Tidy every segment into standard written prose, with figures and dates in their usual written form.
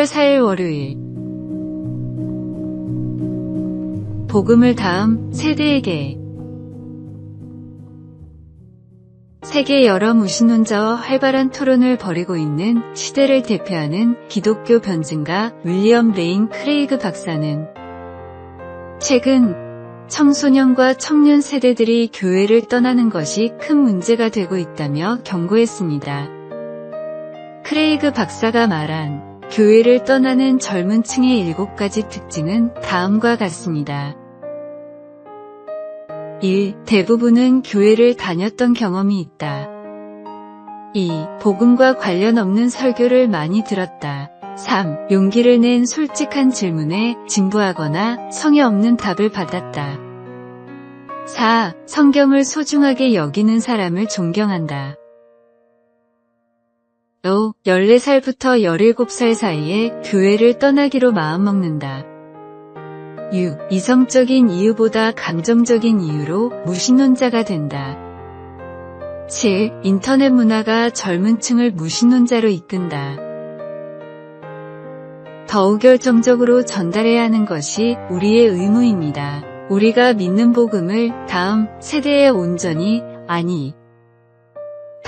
8월 4일 월요일. 복음을 다음 세대에게. 세계 여러 무신론자와 활발한 토론을 벌이고 있는 시대를 대표하는 기독교 변증가 윌리엄 레인 크레이그 박사는 최근 청소년과 청년 세대들이 교회를 떠나는 것이 큰 문제가 되고 있다며 경고했습니다. 크레이그 박사가 말한 교회를 떠나는 젊은 층의 7가지 특징은 다음과 같습니다. 1. 대부분은 교회를 다녔던 경험이 있다. 2. 복음과 관련 없는 설교를 많이 들었다. 3. 용기를 낸 솔직한 질문에 진부하거나 성의 없는 답을 받았다. 4. 성경을 소중하게 여기는 사람을 존경한다. 5. 14살부터 17살 사이에 교회를 떠나기로 마음먹는다. 6. 이성적인 이유보다 감정적인 이유로 무신론자가 된다. 7. 인터넷 문화가 젊은 층을 무신론자로 이끈다. 더욱 결정적으로 전달해야 하는 것이 우리의 의무입니다. 우리가 믿는 복음을 다음 세대에 온전히,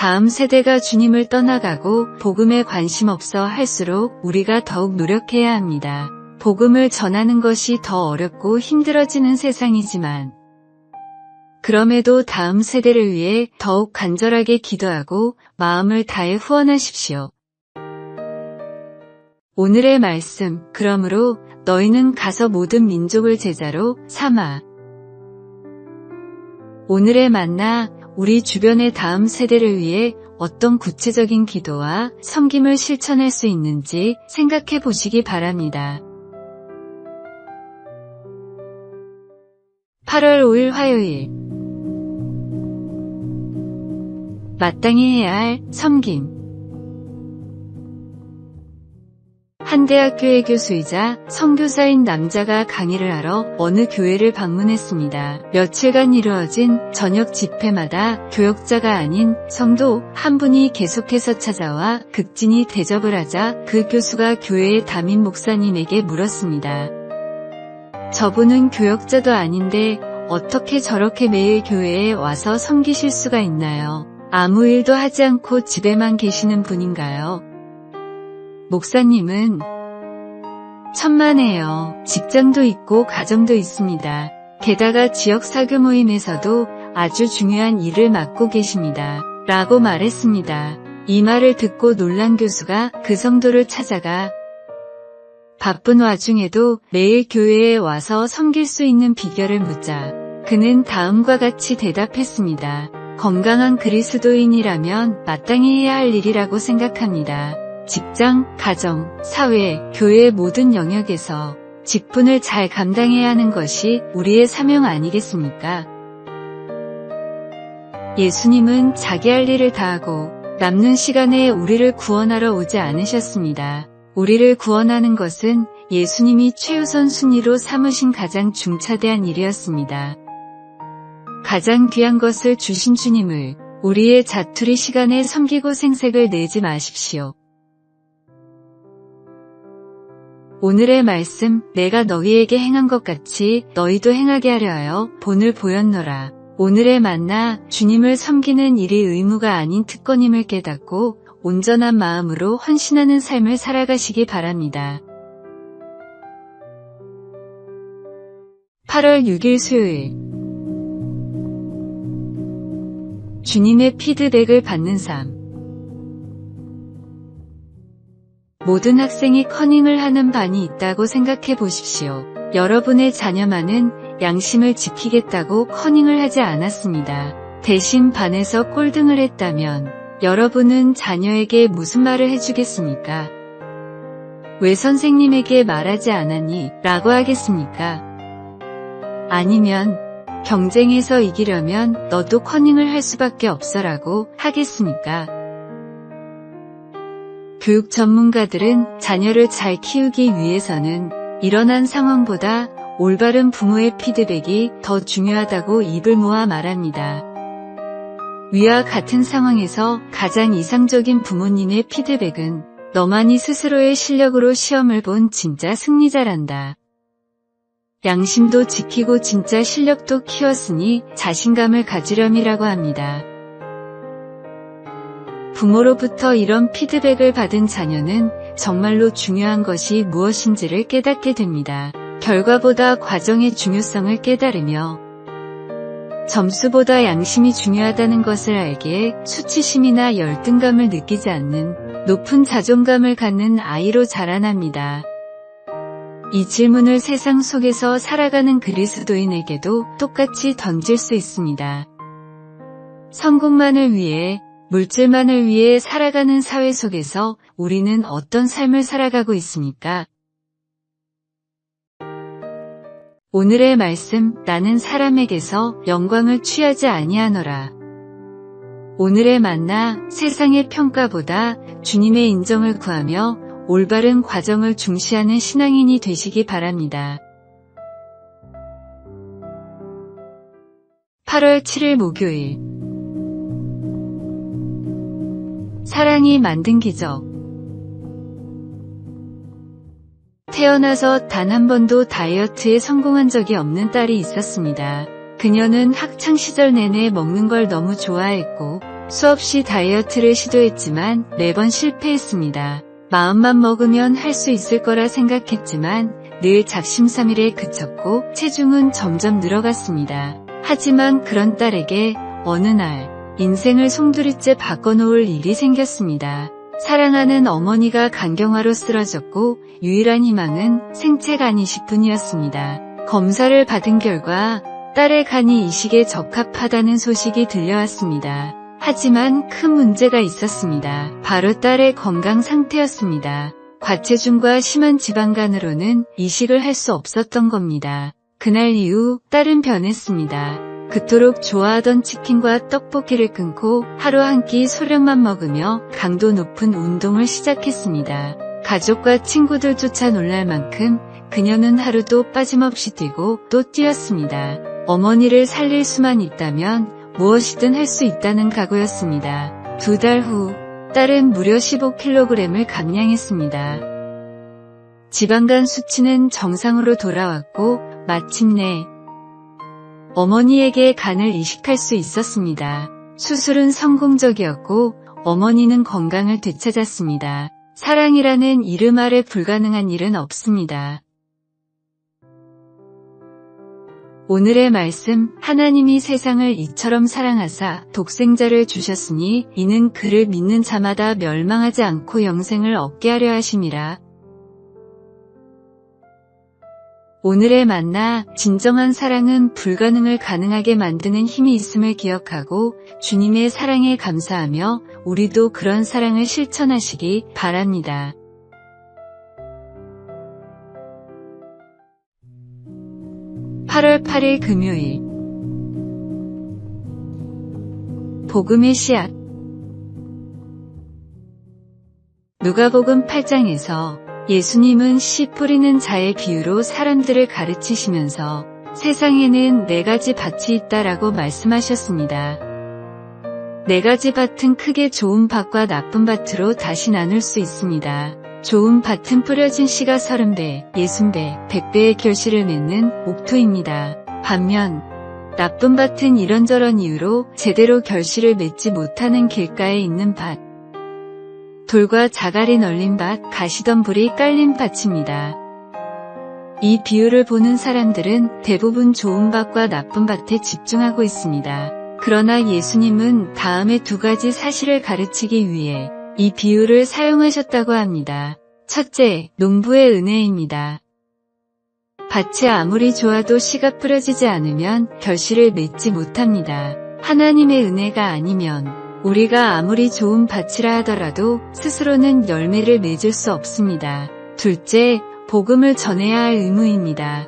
다음 세대가 주님을 떠나가고 복음에 관심 없어 할수록 우리가 더욱 노력해야 합니다. 복음을 전하는 것이 더 어렵고 힘들어지는 세상이지만 그럼에도 다음 세대를 위해 더욱 간절하게 기도하고 마음을 다해 후원하십시오. 오늘의 말씀, 그러므로 너희는 가서 모든 민족을 제자로 삼아. 오늘의 만나, 우리 주변의 다음 세대를 위해 어떤 구체적인 기도와 섬김을 실천할 수 있는지 생각해 보시기 바랍니다. 8월 5일 화요일. 마땅히 해야 할 섬김. 한 대학교의 교수이자 선교사인 남자가 강의를 하러 어느 교회를 방문했습니다. 며칠간 이루어진 저녁 집회마다 교역자가 아닌 성도 한 분이 계속해서 찾아와 극진히 대접을 하자 그 교수가 교회의 담임 목사님에게 물었습니다. 저분은 교역자도 아닌데 어떻게 저렇게 매일 교회에 와서 섬기실 수가 있나요? 아무 일도 하지 않고 집에만 계시는 분인가요? 목사님은 천만에요. 직장도 있고 가정도 있습니다. 게다가 지역 사교 모임에서도 아주 중요한 일을 맡고 계십니다. 라고 말했습니다. 이 말을 듣고 놀란 교수가 그 성도를 찾아가 바쁜 와중에도 매일 교회에 와서 섬길 수 있는 비결을 묻자 그는 다음과 같이 대답했습니다. 건강한 그리스도인이라면 마땅히 해야 할 일이라고 생각합니다. 직장, 가정, 사회, 교회의 모든 영역에서 직분을 잘 감당해야 하는 것이 우리의 사명 아니겠습니까? 예수님은 자기 할 일을 다하고 남는 시간에 우리를 구원하러 오지 않으셨습니다. 우리를 구원하는 것은 예수님이 최우선 순위로 삼으신 가장 중차대한 일이었습니다. 가장 귀한 것을 주신 주님을 우리의 자투리 시간에 섬기고 생색을 내지 마십시오. 오늘의 말씀, 내가 너희에게 행한 것 같이 너희도 행하게 하려 하여 본을 보였노라. 오늘의 만나, 주님을 섬기는 일이 의무가 아닌 특권임을 깨닫고 온전한 마음으로 헌신하는 삶을 살아가시기 바랍니다. 8월 6일 수요일. 주님의 피드백을 받는 삶. 모든 학생이 커닝을 하는 반이 있다고 생각해 보십시오. 여러분의 자녀만은 양심을 지키겠다고 커닝을 하지 않았습니다. 대신 반에서 꼴등을 했다면 여러분은 자녀에게 무슨 말을 해주겠습니까? 왜 선생님에게 말하지 않았니? 라고 하겠습니까? 아니면 경쟁에서 이기려면 너도 커닝을 할 수밖에 없어라고 하겠습니까? 교육 전문가들은 자녀를 잘 키우기 위해서는 일어난 상황보다 올바른 부모의 피드백이 더 중요하다고 입을 모아 말합니다. 위와 같은 상황에서 가장 이상적인 부모님의 피드백은 너만이 스스로의 실력으로 시험을 본 진짜 승리자란다. 양심도 지키고 진짜 실력도 키웠으니 자신감을 가지렴이라고 합니다. 부모로부터 이런 피드백을 받은 자녀는 정말로 중요한 것이 무엇인지를 깨닫게 됩니다. 결과보다 과정의 중요성을 깨달으며 점수보다 양심이 중요하다는 것을 알기에 수치심이나 열등감을 느끼지 않는 높은 자존감을 갖는 아이로 자라납니다. 이 질문을 세상 속에서 살아가는 그리스도인에게도 똑같이 던질 수 있습니다. 성공만을 위해, 물질만을 위해 살아가는 사회 속에서 우리는 어떤 삶을 살아가고 있습니까? 오늘의 말씀, 나는 사람에게서 영광을 취하지 아니하노라. 오늘의 만나, 세상의 평가보다 주님의 인정을 구하며 올바른 과정을 중시하는 신앙인이 되시기 바랍니다. 8월 7일 목요일. 사랑이 만든 기적. 태어나서 단 한 번도 다이어트에 성공한 적이 없는 딸이 있었습니다. 그녀는 학창시절 내내 먹는 걸 너무 좋아했고 수없이 다이어트를 시도했지만 매번 실패했습니다. 마음만 먹으면 할 수 있을 거라 생각했지만 늘 작심삼일에 그쳤고 체중은 점점 늘어갔습니다. 하지만 그런 딸에게 어느 날 인생을 송두리째 바꿔놓을 일이 생겼습니다. 사랑하는 어머니가 간경화로 쓰러졌고 유일한 희망은 생체간 이식뿐이었습니다. 검사를 받은 결과 딸의 간이 이식에 적합하다는 소식이 들려왔습니다. 하지만 큰 문제가 있었습니다. 바로 딸의 건강 상태였습니다. 과체중과 심한 지방간으로는 이식을 할 수 없었던 겁니다. 그날 이후 딸은 변했습니다. 그토록 좋아하던 치킨과 떡볶이를 끊고 하루 한 끼 소량만 먹으며 강도 높은 운동을 시작했습니다. 가족과 친구들조차 놀랄 만큼 그녀는 하루도 빠짐없이 뛰고 또 뛰었습니다. 어머니를 살릴 수만 있다면 무엇이든 할 수 있다는 각오였습니다. 2달 후 딸은 무려 15kg을 감량했습니다. 지방간 수치는 정상으로 돌아왔고 마침내 어머니에게 간을 이식할 수 있었습니다. 수술은 성공적이었고 어머니는 건강을 되찾았습니다. 사랑이라는 이름 아래 불가능한 일은 없습니다. 오늘의 말씀, 하나님이 세상을 이처럼 사랑하사 독생자를 주셨으니 이는 그를 믿는 자마다 멸망하지 않고 영생을 얻게 하려 하심이라. 오늘의 만나, 진정한 사랑은 불가능을 가능하게 만드는 힘이 있음을 기억하고 주님의 사랑에 감사하며 우리도 그런 사랑을 실천하시기 바랍니다. (8월 8일) 금요일. 복음의 씨앗. 누가복음 8장에서 예수님은 씨 뿌리는 자의 비유로 사람들을 가르치시면서 세상에는 4가지 밭이 있다라고 말씀하셨습니다. 4가지 밭은 크게 좋은 밭과 나쁜 밭으로 다시 나눌 수 있습니다. 좋은 밭은 뿌려진 씨가 30배, 60배, 100배의 결실을 맺는 옥토입니다. 반면 나쁜 밭은 이런저런 이유로 제대로 결실을 맺지 못하는 길가에 있는 밭, 돌과 자갈이 널린 밭, 가시덤불이 깔린 밭입니다. 이 비유를 보는 사람들은 대부분 좋은 밭과 나쁜 밭에 집중하고 있습니다. 그러나 예수님은 다음에 2가지 사실을 가르치기 위해 이 비유를 사용하셨다고 합니다. 첫째, 농부의 은혜입니다. 밭이 아무리 좋아도 씨가 뿌려지지 않으면 결실을 맺지 못합니다. 하나님의 은혜가 아니면 우리가 아무리 좋은 밭이라 하더라도 스스로는 열매를 맺을 수 없습니다. 둘째, 복음을 전해야 할 의무입니다.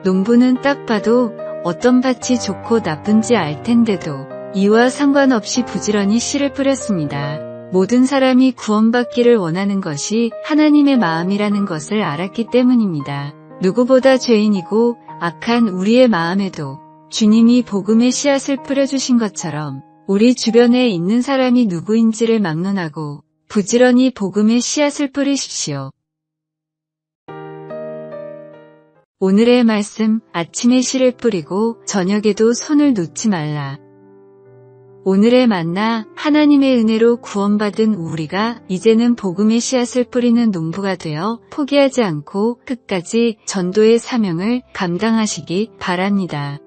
농부는 딱 봐도 어떤 밭이 좋고 나쁜지 알 텐데도 이와 상관없이 부지런히 씨를 뿌렸습니다. 모든 사람이 구원받기를 원하는 것이 하나님의 마음이라는 것을 알았기 때문입니다. 누구보다 죄인이고 악한 우리의 마음에도 주님이 복음의 씨앗을 뿌려주신 것처럼 우리 주변에 있는 사람이 누구인지를 막론하고 부지런히 복음의 씨앗을 뿌리십시오. 오늘의 말씀, 아침에 씨를 뿌리고 저녁에도 손을 놓지 말라. 오늘의 만나, 하나님의 은혜로 구원받은 우리가 이제는 복음의 씨앗을 뿌리는 농부가 되어 포기하지 않고 끝까지 전도의 사명을 감당하시기 바랍니다.